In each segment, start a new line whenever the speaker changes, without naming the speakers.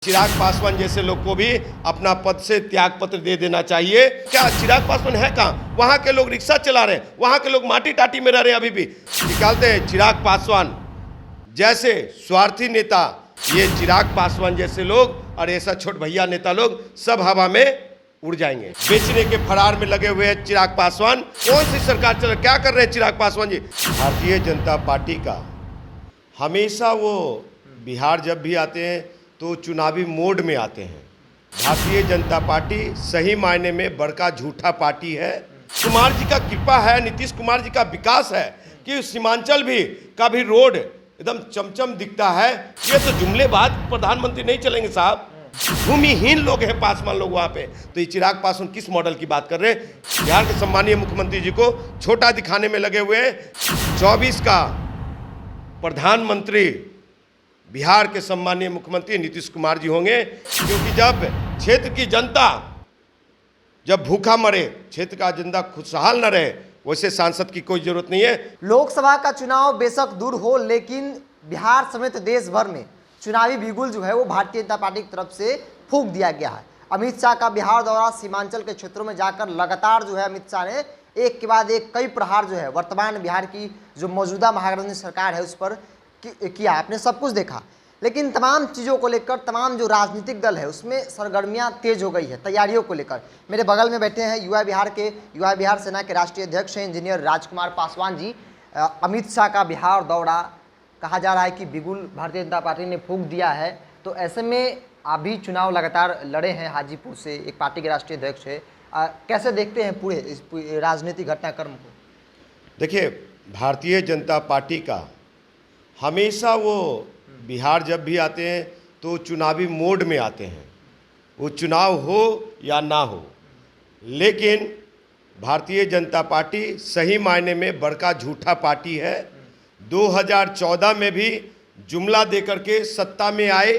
चिराग पासवान जैसे लोग को भी अपना पद से त्याग पत्र दे देना चाहिए। क्या चिराग पासवान है कहाँ? वहां के लोग रिक्शा चला रहे हैं, वहां के लोग माटी टाटी में रह रहे हैं, अभी भी निकालते हैं। चिराग पासवान जैसे स्वार्थी नेता, ये चिराग पासवान जैसे लोग और ऐसा छोट भैया नेता लोग सब हवा में उड़ जाएंगे। बेचने के फरार में लगे हुए हैं चिराग पासवान। कौन सी सरकार चल, क्या कर रहे हैं चिराग पासवान जी? भारतीय जनता पार्टी का हमेशा वो बिहार जब भी आते हैं तो चुनावी मोड में आते हैं। भारतीय जनता पार्टी सही मायने में बड़का झूठा पार्टी है। कुमार जी का कृपा है, नीतीश कुमार जी का विकास है कि सीमांचल भी का भी रोड एकदम चमचम दिखता है। ये तो जुमलेबाज प्रधानमंत्री नहीं चलेंगे साहब, भूमिहीन लोग हैं पासवान लोग वहाँ पे। तो ये चिराग पासवान किस मॉडल की बात कर रहे हैं? बिहार के सम्मानीय मुख्यमंत्री जी को छोटा दिखाने में लगे हुए हैं। 24 का प्रधानमंत्री बिहार के सम्मानीय मुख्यमंत्री नीतीश कुमार जी होंगे, क्योंकि जब क्षेत्र की जनता जब भूखा मरे, क्षेत्र का जनता खुशहाल न रहे, वैसे सांसद की कोई जरूरत नहीं है।
लोकसभा का चुनाव बेशक दूर हो, लेकिन बिहार समेत देश भर में चुनावी बिगुल जो है वो भारतीय जनता पार्टी की तरफ से फूंक दिया गया है। अमित शाह का बिहार दौरा, सीमांचल के क्षेत्रों में जाकर लगातार जो है अमित शाह ने एक के बाद एक कई प्रहार जो है वर्तमान बिहार की जो मौजूदा महागठबंधन सरकार है उस पर किया। आपने सब कुछ देखा, लेकिन तमाम चीज़ों को लेकर तमाम जो राजनीतिक दल है उसमें सरगर्मियां तेज हो गई है तैयारियों को लेकर। मेरे बगल में बैठे हैं युवा बिहार सेना के राष्ट्रीय अध्यक्ष हैं इंजीनियर राजकुमार पासवान जी। अमित शाह का बिहार दौरा कहा जा रहा है कि बिगुल भारतीय जनता पार्टी ने फूंक दिया है, तो ऐसे में अभी चुनाव लगातार लड़े हैं हाजीपुर से, एक पार्टी के राष्ट्रीय अध्यक्ष है। कैसे देखते हैं पूरे इस राजनीतिक घटनाक्रम को?
देखिए, भारतीय जनता पार्टी का हमेशा वो बिहार जब भी आते हैं तो चुनावी मोड में आते हैं, वो चुनाव हो या ना हो। लेकिन भारतीय जनता पार्टी सही मायने में बड़का झूठा पार्टी है। 2014 में भी जुमला देकर के सत्ता में आए,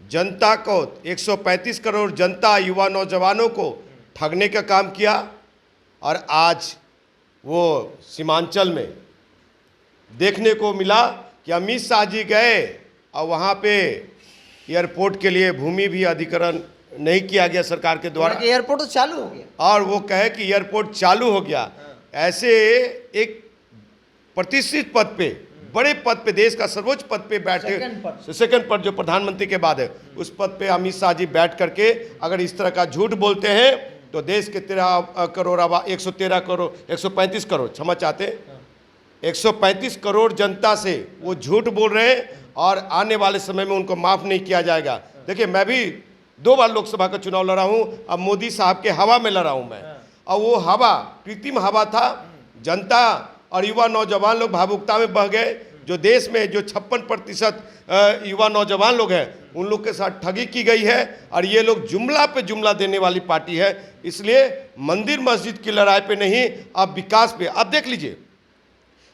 जनता को 135 करोड़ जनता युवा नौजवानों को ठगने का काम किया, और आज वो सीमांचल में देखने को मिला कि अमित शाह जी गए और वहाँ पे एयरपोर्ट के लिए भूमि भी अधिग्रहण नहीं किया गया सरकार के द्वारा।
एयरपोर्ट तो चालू हो गया, और
वो कहे कि एयरपोर्ट चालू हो गया। ऐसे एक प्रतिष्ठित पद पे, बड़े पद पे, देश का सर्वोच्च पद पे बैठे, सेकंड पद जो प्रधानमंत्री के बाद है, उस पद पे अमित शाह जी बैठ करके अगर इस तरह का झूठ बोलते हैं तो देश के 135 करोड़ क्षमा चाहते हैं 135 करोड़ जनता से वो झूठ बोल रहे हैं, और आने वाले समय में उनको माफ़ नहीं किया जाएगा। देखिए, मैं भी 2 बार लोकसभा का चुनाव लड़ा हूँ, अब मोदी साहब के हवा में लड़ा हूँ मैं, और वो हवा कृत्रिम हवा था। जनता और युवा नौजवान लोग भावुकता में बह गए। जो देश में जो 56% युवा नौजवान लोग हैं, उन लोग के साथ ठगी की गई है, और ये लोग जुमला पे जुमला देने वाली पार्टी है। इसलिए मंदिर मस्जिद की लड़ाई पे नहीं, अब विकास पे। अब देख लीजिए,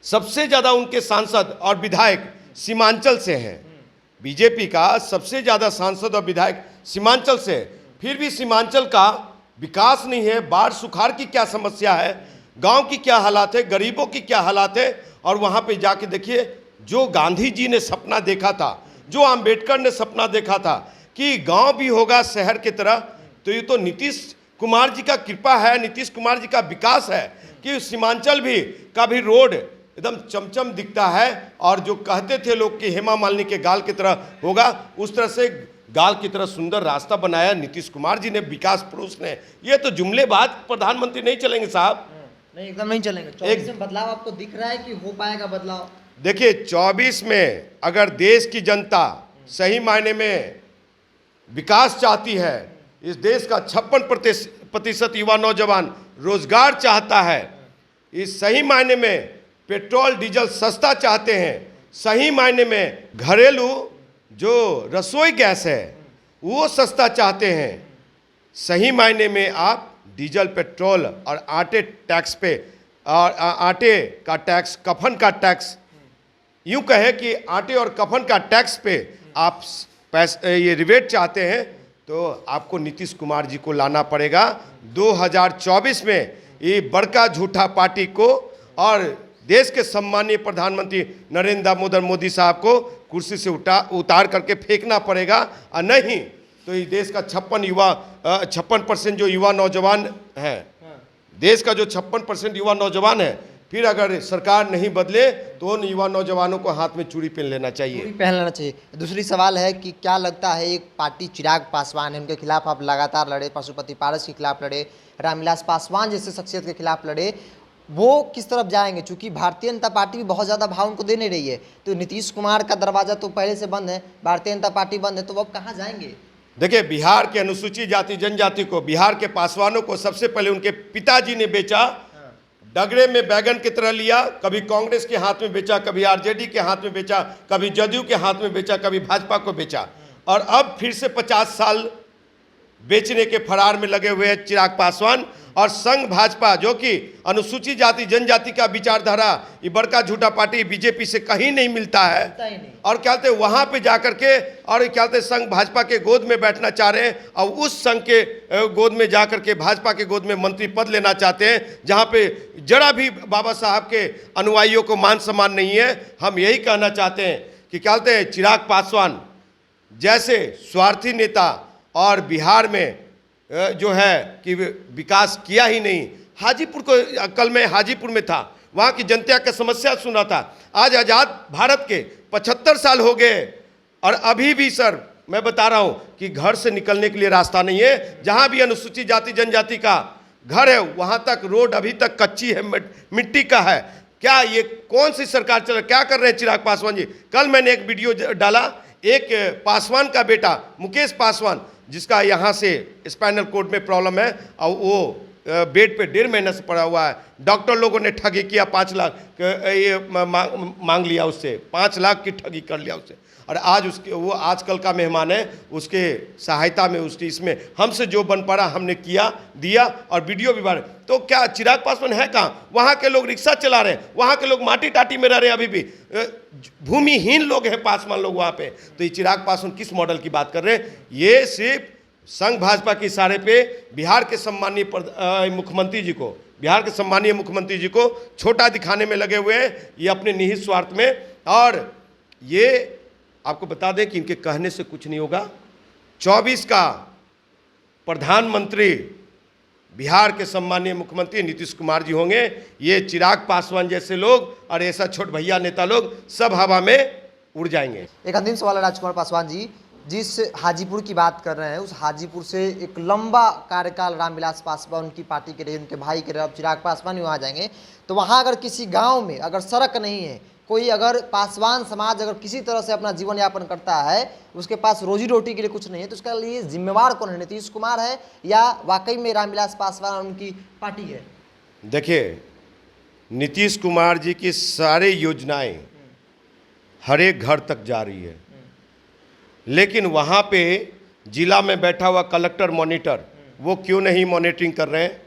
सबसे ज़्यादा उनके सांसद और विधायक सीमांचल से हैं। बीजेपी का सबसे ज़्यादा सांसद और विधायक सीमांचल से है, फिर भी सीमांचल का विकास नहीं है। बाढ़ सुखाड़ की क्या समस्या है, गांव की क्या हालात है, गरीबों की क्या हालात है। और वहाँ पे जाके देखिए, जो गांधी जी ने सपना देखा था, जो अंबेडकर ने सपना देखा था कि गाँव भी होगा शहर की तरह, तो ये तो नीतीश कुमार जी का कृपा है, नीतीश कुमार जी का विकास है कि सीमांचल भी का भी रोड एकदम चमचम दिखता है। और जो कहते थे लोग कि हेमा मालिनी के गाल की तरह होगा, उस तरह से गाल की तरह सुंदर रास्ता बनाया नीतीश कुमार जी ने, विकास पुरुष ने। ये तो जुमलेबाज प्रधानमंत्री नहीं चलेंगे साहब,
नहीं, एकदम नहीं चलेंगे। 24 में बदलाव आपको दिख रहा है कि हो पाएगा बदलाव?
देखिए, 24 में अगर देश की जनता सही मायने में विकास चाहती है, इस देश का 56% युवा नौजवान रोजगार चाहता है, इस सही मायने में पेट्रोल डीजल सस्ता चाहते हैं, सही मायने में घरेलू जो रसोई गैस है वो सस्ता चाहते हैं, सही मायने में आप डीजल पेट्रोल और आटे टैक्स पे, और आटे का टैक्स, कफन का टैक्स, यूँ कहे कि आटे और कफन का टैक्स पे आप ये रिबेट चाहते हैं, तो आपको नीतीश कुमार जी को लाना पड़ेगा 2024 में। ये बड़का झूठा पार्टी को, और देश के सम्मानीय प्रधानमंत्री नरेंद्र दामोदर मोदी साहब को कुर्सी से उतार करके फेंकना पड़ेगा, और नहीं तो इस देश का 56% जो युवा नौजवान हैं, देश का जो 56% युवा नौजवान है, फिर अगर सरकार नहीं बदले तो उन युवा नौजवानों को हाथ में चूड़ी पहन लेना चाहिए।
चूड़ी पहन लेना चाहिए। दूसरी सवाल है कि क्या लगता है, एक पार्टी चिराग पासवान है, उनके खिलाफ आप लगातार लड़े, पशुपति पारस के खिलाफ लड़े, रामविलास पासवान जैसे शख्सियत के खिलाफ लड़े, वो किस तरफ जाएंगे? चूंकि भारतीय जनता पार्टी भी बहुत ज़्यादा भाव उनको दे नहीं रही है, तो नीतीश कुमार का दरवाजा तो पहले से बंद है, भारतीय जनता पार्टी बंद है, तो वो अब कहाँ जाएंगे?
देखिए, बिहार के अनुसूचित जाति जनजाति को, बिहार के पासवानों को सबसे पहले उनके पिताजी ने बेचा, डगरे में बैगन की तरह लिया, कभी कांग्रेस के हाथ में बेचा, कभी आरजेडी के हाथ में बेचा, कभी जदयू के हाथ में बेचा, कभी भाजपा को बेचा, और अब फिर से 50 साल बेचने के फरार में लगे हुए हैं चिराग पासवान। और संघ भाजपा, जो कि अनुसूचित जाति जनजाति का विचारधारा, ये बड़का झूठा पार्टी बीजेपी से कहीं नहीं मिलता है, और क्या कहते हैं वहाँ पे जाकर के, और क्या कहते हैं संघ भाजपा के गोद में बैठना चाह रहे हैं, और उस संघ के गोद में जाकर के भाजपा के गोद में मंत्री पद लेना चाहते हैं, जहाँ पे जरा भी बाबा साहब के अनुयायियों को मान सम्मान नहीं है। हम यही कहना चाहते हैं कि क्या कहते हैं चिराग पासवान जैसे स्वार्थी नेता, और बिहार में जो है कि विकास किया ही नहीं। हाजीपुर को, कल मैं हाजीपुर में था, वहाँ की जनता की समस्या सुना था। आज आज़ाद भारत के 75 साल हो गए, और अभी भी सर मैं बता रहा हूँ कि घर से निकलने के लिए रास्ता नहीं है। जहाँ भी अनुसूचित जाति जनजाति का घर है, वहाँ तक रोड अभी तक कच्ची है, मिट्टी का है। क्या ये कौन सी सरकार चल, क्या कर रहे हैं चिराग पासवान जी? कल मैंने एक वीडियो डाला, एक पासवान का बेटा मुकेश पासवान, जिसका यहाँ से स्पाइनल कोड में प्रॉब्लम है, और वो बेड पे 1.5 महीने से पड़ा हुआ है। डॉक्टर लोगों ने ठगी किया, 5 लाख ये मांग लिया उससे, 5 लाख की ठगी कर लिया उससे, और आज उसके, वो आजकल का मेहमान है, उसके सहायता में, उसकी इसमें हमसे जो बन पड़ा हमने किया, दिया, और वीडियो भी बना। तो क्या चिराग पासवान है कहाँ? वहाँ के लोग रिक्शा चला रहे हैं, वहाँ के लोग माटी टाटी में रह रहे हैं, अभी भी भूमिहीन लोग हैं पासवान लोग वहाँ पे। तो ये चिराग पासवान किस मॉडल की बात कर रहे हैं? ये सिर्फ संघ भाजपा के इशारे पे बिहार के सम्मानीय मुख्यमंत्री जी को, बिहार के सम्मानीय मुख्यमंत्री जी को छोटा दिखाने में लगे हुए हैं, ये अपने निहित स्वार्थ में। और ये आपको बता दें कि इनके कहने से कुछ नहीं होगा। 24 का प्रधानमंत्री बिहार के सम्मानीय मुख्यमंत्री नीतीश कुमार जी होंगे। ये चिराग पासवान जैसे लोग और ऐसा छोट भैया नेता लोग सब हवा में उड़ जाएंगे।
एक अंतिम सवाल है राजकुमार पासवान जी, जिस हाजीपुर की बात कर रहे हैं, उस हाजीपुर से एक लंबा कार्यकाल रामविलास पासवान उनकी पार्टी के रहे, उनके भाई के रहे, अब चिराग पासवान ही वहाँ जाएंगे, तो वहाँ अगर किसी गांव में अगर सड़क नहीं है, कोई अगर पासवान समाज अगर किसी तरह से अपना जीवन यापन करता है, उसके पास रोजी रोटी के लिए कुछ नहीं है, तो उसके लिए जिम्मेवार कौन है? नीतीश कुमार है या वाकई में रामविलास पासवान और उनकी पार्टी है?
देखिए, नीतीश कुमार जी की सारे योजनाएं हर एक घर तक जा रही है, लेकिन वहाँ पे जिला में बैठा हुआ कलेक्टर मॉनिटर वो क्यों नहीं मॉनिटरिंग कर रहे हैं?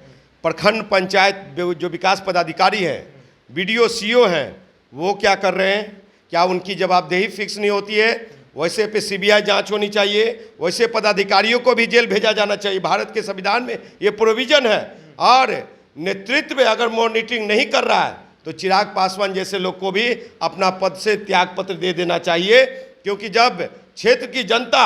प्रखंड पंचायत जो विकास पदाधिकारी हैं, बीडीओ सीओ हैं, वो क्या कर रहे हैं? क्या उनकी जवाबदेही फिक्स नहीं होती है? वैसे पे सीबीआई जांच होनी चाहिए, वैसे पदाधिकारियों को भी जेल भेजा जाना चाहिए। भारत के संविधान में ये प्रोविजन है। और नेतृत्व अगर मॉनिटरिंग नहीं कर रहा है तो चिराग पासवान जैसे लोग को भी अपना पद से त्यागपत्र दे देना चाहिए, क्योंकि जब क्षेत्र की जनता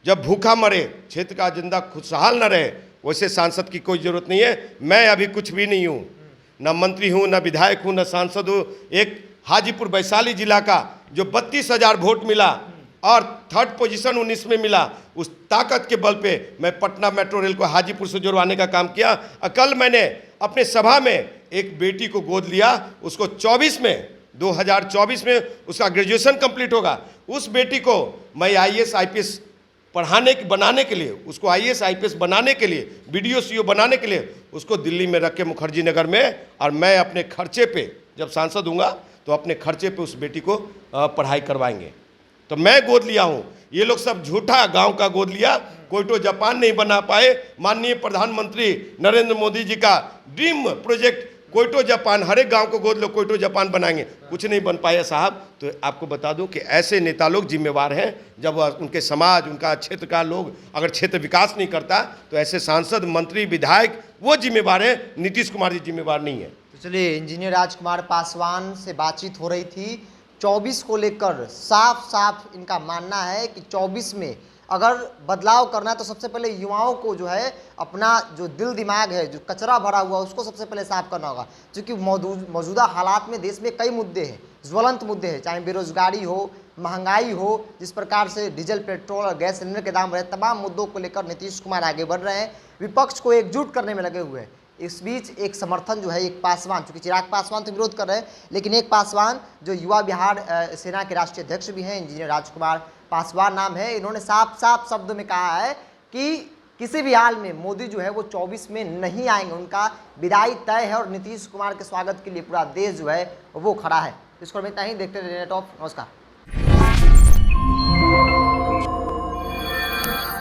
जब भूखा मरे, क्षेत्र का जनता खुशहाल न रहे, वैसे सांसद की कोई जरूरत नहीं है। मैं अभी कुछ भी नहीं हूँ, न मंत्री हूँ, न विधायक हूँ, न सांसद हूँ। एक हाजीपुर वैशाली जिला का जो 32,000 वोट मिला और 3rd पोजीशन 19 में मिला, उस ताकत के बल पे मैं पटना मेट्रो रेल को हाजीपुर से जुड़वाने का काम किया। कल मैंने अपने सभा में एक बेटी को गोद लिया, उसको 2024 में उसका ग्रेजुएशन कंप्लीट होगा। उस बेटी को मैं IAS IPS बनाने के लिए, उसको IAS IPS बनाने के लिए, BDO CO बनाने के लिए उसको दिल्ली में रख के मुखर्जी नगर में, और मैं अपने खर्चे पे जब सांसद हूँगा तो अपने खर्चे पे उस बेटी को पढ़ाई करवाएंगे। तो मैं गोद लिया हूँ, ये लोग सब झूठा गांव का गोद लिया। कोयटो जापान नहीं बना पाए। माननीय प्रधानमंत्री नरेंद्र मोदी जी का ड्रीम प्रोजेक्ट कोयटो जापान, हर एक गांव को गोद लो, कोयटो जापान बनाएंगे, कुछ नहीं बन पाया साहब। तो आपको बता दूं कि ऐसे नेता लोग जिम्मेवार हैं। जब उनके समाज, उनका क्षेत्र का लोग अगर क्षेत्र विकास नहीं करता तो ऐसे सांसद, मंत्री, विधायक वो जिम्मेवार हैं। नीतीश कुमार जी जिम्मेवार नहीं है।
चलिए, इंजीनियर राजकुमार पासवान से बातचीत हो रही थी 24 को लेकर। साफ साफ इनका मानना है कि 24 में अगर बदलाव करना है तो सबसे पहले युवाओं को जो है अपना जो दिल दिमाग है, जो कचरा भरा हुआ, उसको सबसे पहले साफ करना होगा। क्योंकि मौजूदा हालात में देश में कई मुद्दे हैं, ज्वलंत मुद्दे हैं, चाहे बेरोजगारी हो, महंगाई हो, जिस प्रकार से डीजल, पेट्रोल और गैस सिलेंडर के दाम बढ़े, तमाम मुद्दों को लेकर नीतीश कुमार आगे बढ़ रहे हैं, विपक्ष को एकजुट करने में लगे हुए हैं। इस बीच एक समर्थन जो है, एक पासवान, चूंकि चिराग पासवान तो विरोध कर रहे हैं, लेकिन एक पासवान जो युवा बिहार सेना के राष्ट्रीय अध्यक्ष भी हैं, इंजीनियर राजकुमार पासवान नाम है, इन्होंने साफ साफ शब्द में कहा है कि किसी भी हाल में मोदी जो है वो 24 में नहीं आएंगे, उनका विदाई तय है और नीतीश कुमार के स्वागत के लिए पूरा देश जो है वो खड़ा है। इसको हम इतना ही देखते रहिए नेट ऑफ। नमस्कार।